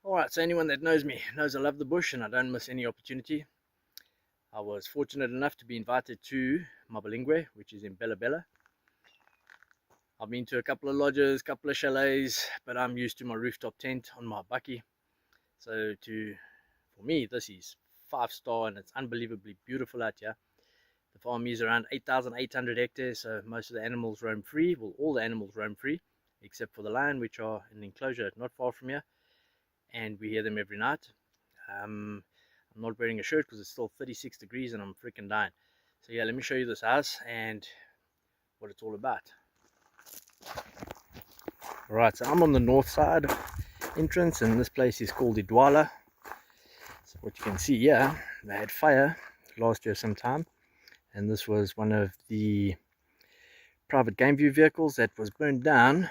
Alright, so anyone that knows me knows I love the bush and I don't miss any opportunity. I was fortunate enough to be invited to Mabalingwe, which is in Bela. I've been to a couple of lodges, couple of chalets, but I'm used to my rooftop tent on my bakkie. So for me, this is 5-star and it's unbelievably beautiful out here. The farm is around 8,800 hectares, so most of the animals roam free. Well, all the animals roam free, except for the lion, which are in an enclosure not far from here. And we hear them every night. I'm not wearing a shirt because it's still 36 degrees and I'm freaking dying. So yeah, let me show you this house and what it's all about. Alright, so I'm on the north side entrance and this place is called Idwala. So what you can see here, they had fire last year sometime, and this was one of the private game view vehicles that was burned down.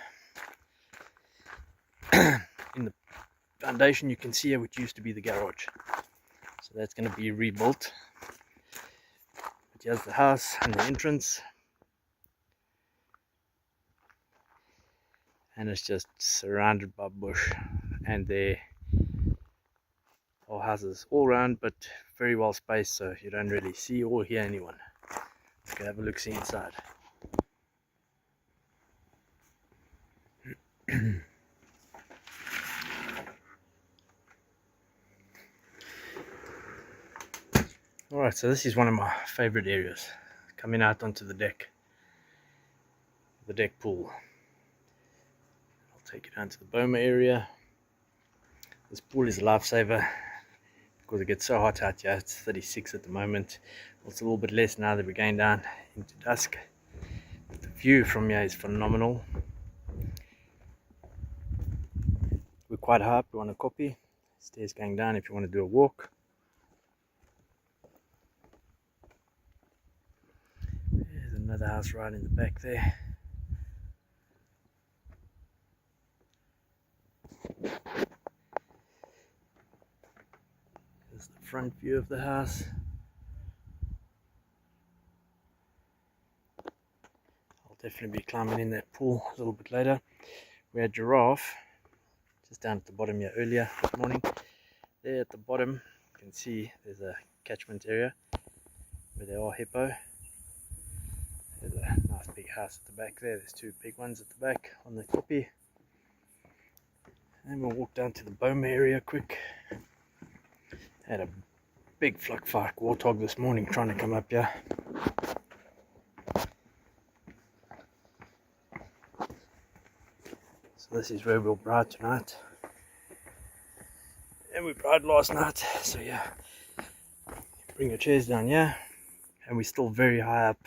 In the foundation you can see here, which used to be the garage, so that's going to be rebuilt. But here's the house and the entrance, and it's just surrounded by bush, and there are houses all around but very well spaced, so you don't really see or hear anyone. Let's go have a look see inside. Alright, so this is one of my favorite areas, coming out onto the deck pool. I'll take you down to the Boma area. This pool is a lifesaver because it gets so hot out here. It's 36 at the moment. It's a little bit less now that we're going down into dusk. But the view from here is phenomenal. We're quite high up, we want a copy. Stairs going down if you want to do a walk. There's another house right in the back there. There's the front view of the house. I'll definitely be climbing in that pool a little bit later. We had giraffe just down at the bottom here earlier this morning. There at the bottom you can see there's a catchment area where there are hippo. There's a nice big house at the back there. There's two big ones at the back on the copy. And we'll walk down to the Boma area quick. Had a big fluck warthog this morning trying to come up here. So this is where we'll bride tonight. And we bride last night. So yeah, bring your chairs down here. And we're still very high up.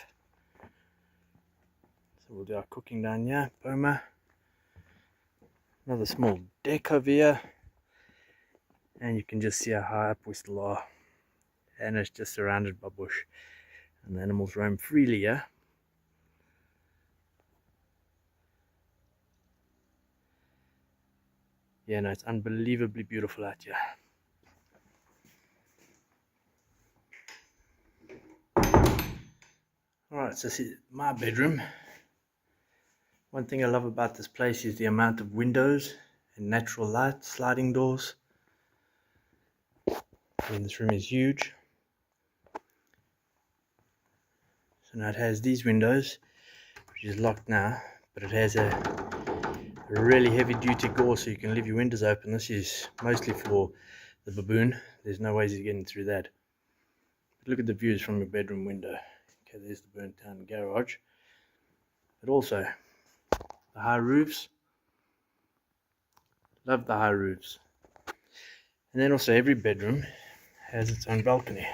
So we'll do our cooking down here. Boma. Another small deck over here. And you can just see how high up we still are. And it's just surrounded by bush. And the animals roam freely here. Yeah, no, it's unbelievably beautiful out here. Alright, so this is my bedroom. One thing I love about this place is the amount of windows and natural light, sliding doors. And this room is huge. So now it has these windows, which is locked now, but it has a really heavy duty door so you can leave your windows open. This is mostly for the baboon. There's no ways of getting through that. But look at the views from your bedroom window. Okay, there's the burnt down garage. But also the high roofs. Love the high roofs. And then also every bedroom has its own balcony.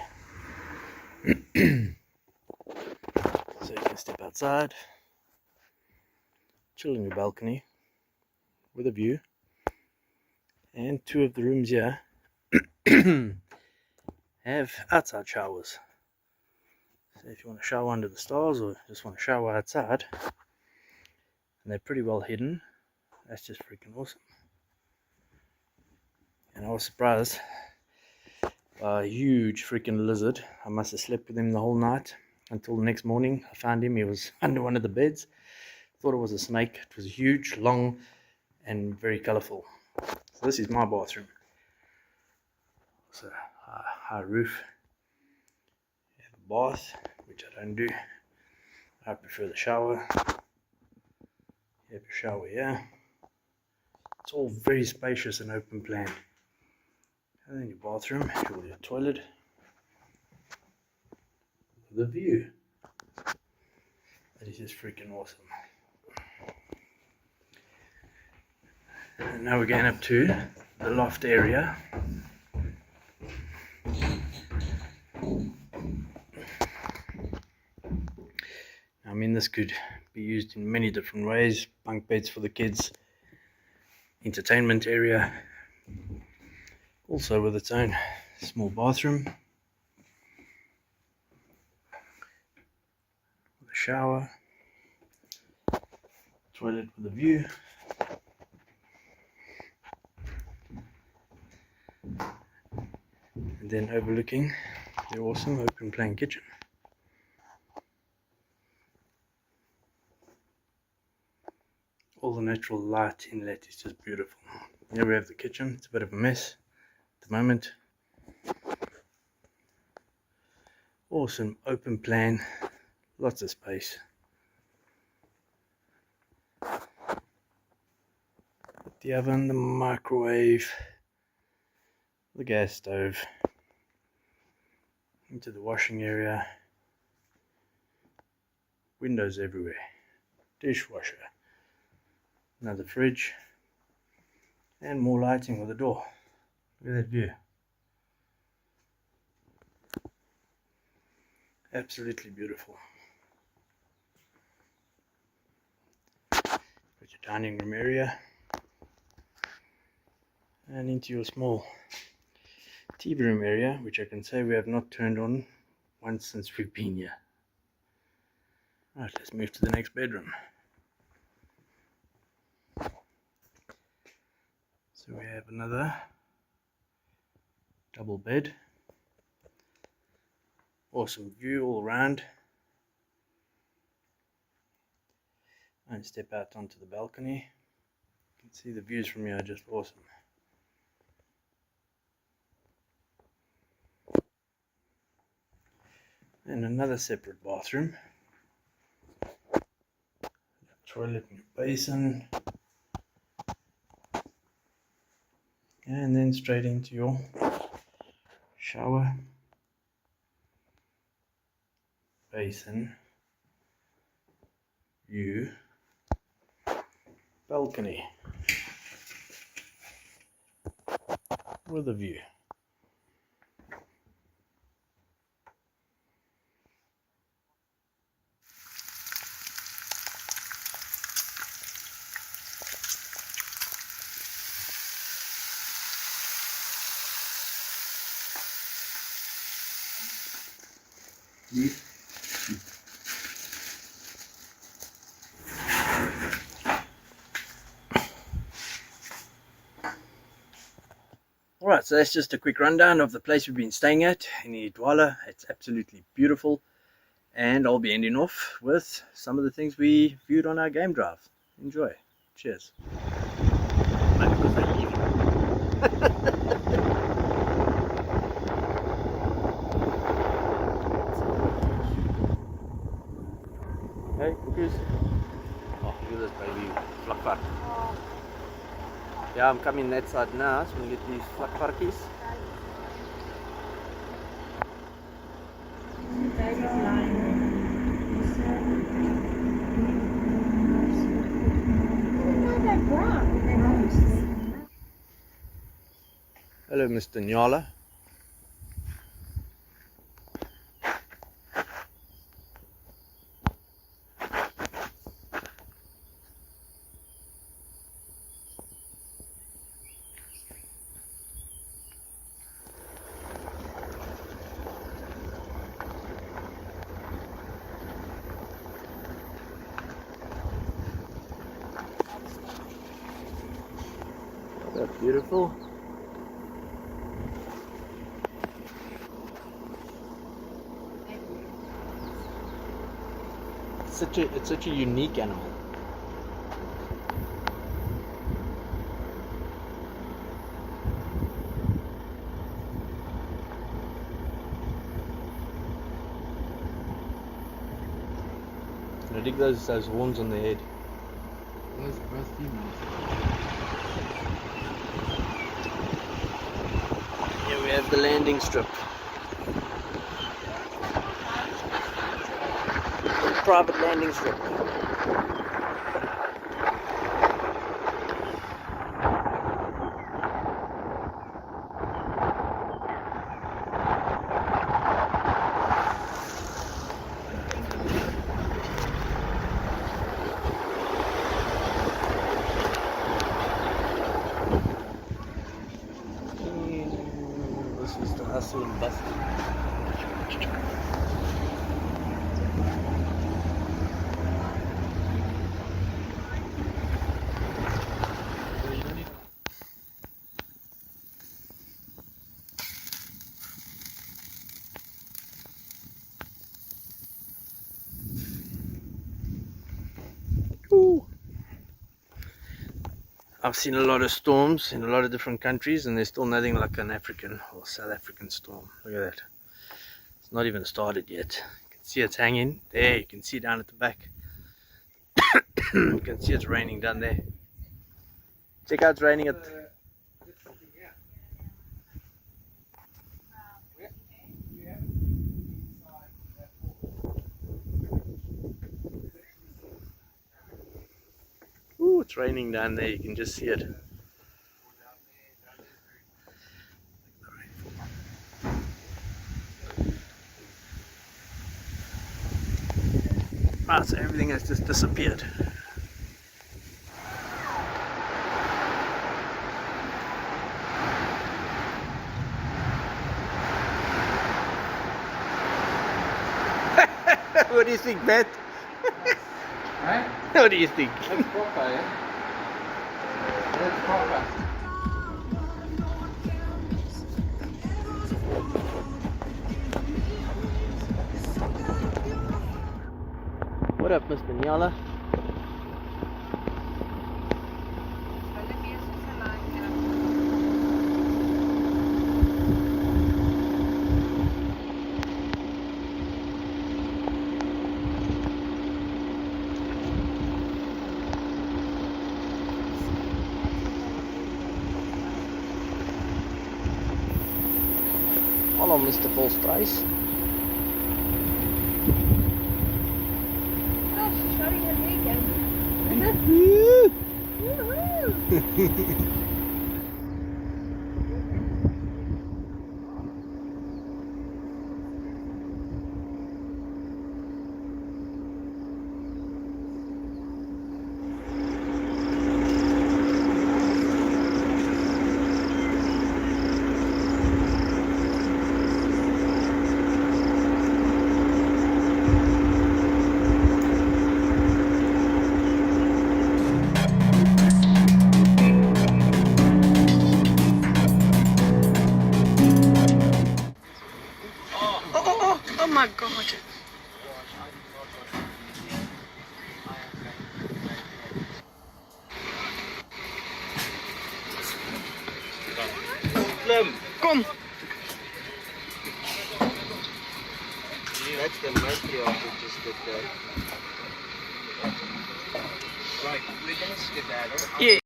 So you can step outside, chill in your balcony with a view. And two of the rooms here have outside showers. So if you want to shower under the stars or just want to shower outside, and they're pretty well hidden, that's just freaking awesome. And I was surprised by a huge freaking lizard. I must have slept with him the whole night until the next morning. I found him, he was under one of the beds. Thought it was a snake. It was huge, long, and very colorful. So this is my bathroom. So high roof. You have a bath, which I don't do. I prefer the shower. You have a shower here. It's all very spacious and open plan. And then your bathroom, your toilet. The view. That is just freaking awesome. And now we're going up to the loft area. I mean, this could be used in many different ways. Bunk beds for the kids, entertainment area, also with its own small bathroom, with a shower, toilet with a view, and then overlooking the awesome open plan kitchen. All the natural light inlet is just beautiful. Here we have the kitchen. It's a bit of a mess at the moment. Awesome open plan, lots of space. The oven, the microwave, the gas stove, into the washing area, windows everywhere, dishwasher, another fridge, and more lighting with a door. Look at that view. Absolutely beautiful. Got your dining room area, and into your small TV room area, which I can say we have not turned on once since we've been here. Right, let's move to the next bedroom. So we have another double bed. Awesome view all around. And step out onto the balcony. You can see the views from here are just awesome. And another separate bathroom. Toilet and basin. And then straight into your shower, basin, view, balcony with a view. Alright, so that's just a quick rundown of the place we've been staying at in Idwala. It's absolutely beautiful, and I'll be ending off with some of the things we viewed on our game drive. Enjoy. Cheers. Hey, cookies. Oh, look at this baby vlakvark. Yeah, I'm coming that side now, so we get these vlakvarkies. Hello, Mr. Nyala. That's beautiful. It's such a unique animal. dig those horns on their head. Those are both females. Here we have the landing strip. Private landing strip. This is the hustle and bustle. Ooh. I've seen a lot of storms in a lot of different countries, and there's still nothing like an African or South African storm. Look at that. It's not even started yet. You can see it's hanging there. You can see down at the back. You can see it's raining down there. Check out, it's raining at... Ooh, it's raining down there. You can just see it. Ah, so everything has just disappeared. What do you think, Matt? Right? What do you think? That's proper, eh? That's proper. What up, Mr. Nyala? Hallo, Mr. Volstrijs. Oh my God. Kom. That's the mostly of it, just that. Right, we're gonna skedaddle. Yeah.